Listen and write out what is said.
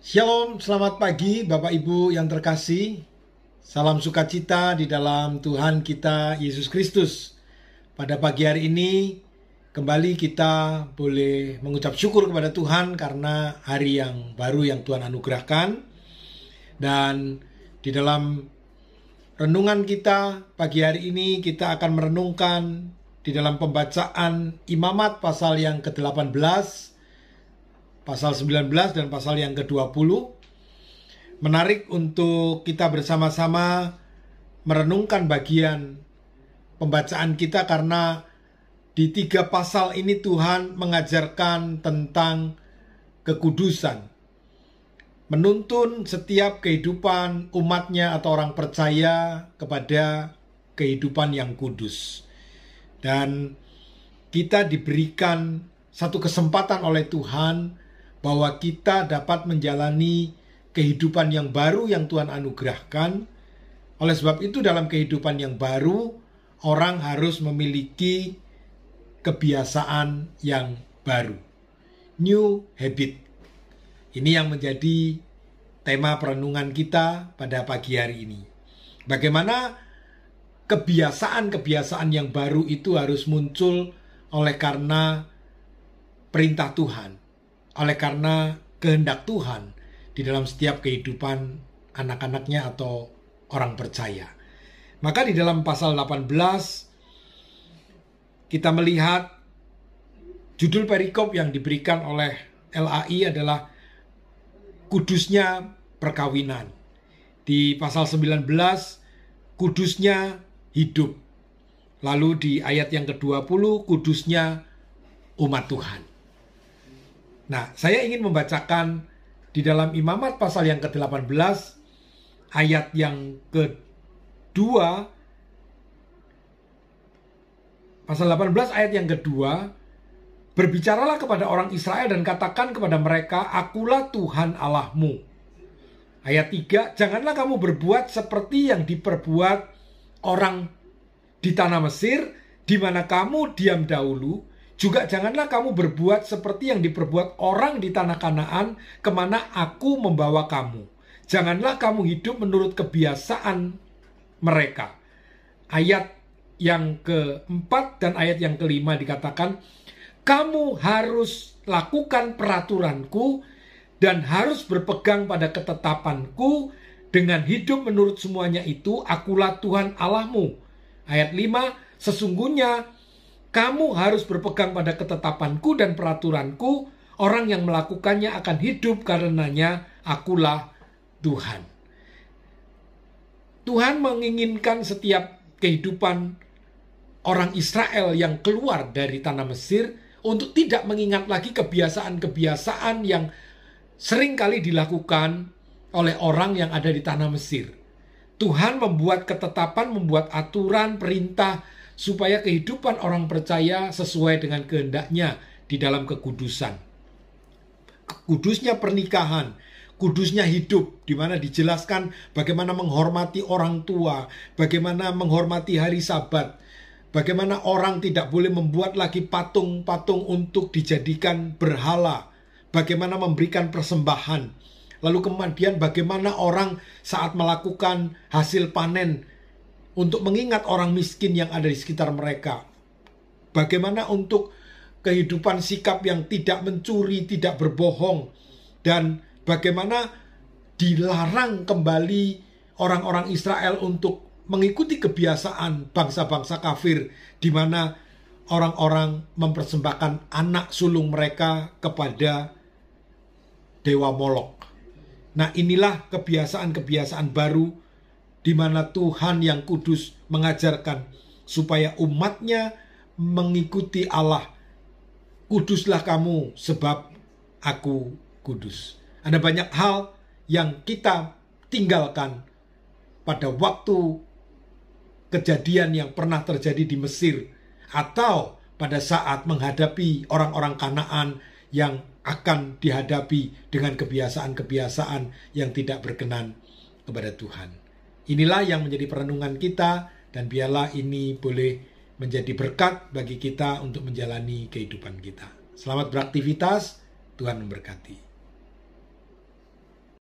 Shalom, selamat pagi Bapak Ibu yang terkasih. Salam sukacita di dalam Tuhan kita Yesus Kristus. Pada pagi hari ini kembali kita boleh mengucap syukur kepada Tuhan karena hari yang baru yang Tuhan anugerahkan. Dan di dalam renungan kita pagi hari ini kita akan merenungkan di dalam pembacaan Imamat pasal yang ke-18, pasal 19 dan pasal yang ke-20. Menarik untuk kita bersama-sama merenungkan bagian pembacaan kita karena di 3 pasal ini Tuhan mengajarkan tentang kekudusan. Menuntun setiap kehidupan umatnya atau orang percaya kepada kehidupan yang kudus. Dan kita diberikan satu kesempatan oleh Tuhan bahwa kita dapat menjalani kehidupan yang baru yang Tuhan anugerahkan. Oleh sebab itu dalam kehidupan yang baru, orang harus memiliki kebiasaan yang baru. New habit. Ini yang menjadi tema perenungan kita pada pagi hari ini. Bagaimana kebiasaan-kebiasaan yang baru itu harus muncul oleh karena perintah Tuhan. Oleh karena kehendak Tuhan di dalam setiap kehidupan anak-anaknya atau orang percaya. Maka di dalam pasal 18 kita melihat judul perikop yang diberikan oleh LAI adalah kudusnya perkawinan. Di pasal 19 kudusnya hidup. Lalu di ayat yang ke-20 kudusnya umat Tuhan. Nah, saya ingin membacakan di dalam Imamat pasal yang ke-18 ayat yang kedua, pasal 18 ayat yang kedua, berbicaralah kepada orang Israel dan katakan kepada mereka, akulah Tuhan Allahmu. Ayat 3, janganlah kamu berbuat seperti yang diperbuat orang di tanah Mesir, di mana kamu diam dahulu. Juga janganlah kamu berbuat seperti yang diperbuat orang di tanah Kanaan, kemana aku membawa kamu. Janganlah kamu hidup menurut kebiasaan mereka. Ayat yang keempat dan ayat yang kelima dikatakan, kamu harus lakukan peraturanku dan harus berpegang pada ketetapanku. Dengan hidup menurut semuanya itu, akulah Tuhan Allahmu. Ayat 5, sesungguhnya kamu harus berpegang pada ketetapanku dan peraturanku. Orang yang melakukannya akan hidup karenanya akulah Tuhan. Tuhan menginginkan setiap kehidupan orang Israel yang keluar dari tanah Mesir untuk tidak mengingat lagi kebiasaan-kebiasaan yang sering kali dilakukan oleh orang yang ada di tanah Mesir. Tuhan membuat ketetapan, membuat aturan, perintah, supaya kehidupan orang percaya sesuai dengan kehendaknya di dalam kekudusan. Kudusnya pernikahan, kudusnya hidup, di mana dijelaskan bagaimana menghormati orang tua, bagaimana menghormati hari Sabat, bagaimana orang tidak boleh membuat lagi patung-patung untuk dijadikan berhala, bagaimana memberikan persembahan, lalu kemudian bagaimana orang saat melakukan hasil panen untuk mengingat orang miskin yang ada di sekitar mereka. Bagaimana untuk kehidupan sikap yang tidak mencuri, tidak berbohong. Dan bagaimana dilarang kembali orang-orang Israel untuk mengikuti kebiasaan bangsa-bangsa kafir, di mana orang-orang mempersembahkan anak sulung mereka kepada dewa Molok. Nah, inilah kebiasaan-kebiasaan baru di mana Tuhan yang kudus mengajarkan supaya umatnya mengikuti Allah. Kuduslah kamu sebab aku kudus. Ada banyak hal yang kita tinggalkan pada waktu kejadian yang pernah terjadi di Mesir atau pada saat menghadapi orang-orang Kanaan yang akan dihadapi dengan kebiasaan-kebiasaan yang tidak berkenan kepada Tuhan. Inilah yang menjadi perenungan kita, dan biarlah ini boleh menjadi berkat bagi kita untuk menjalani kehidupan kita. Selamat beraktivitas, Tuhan memberkati.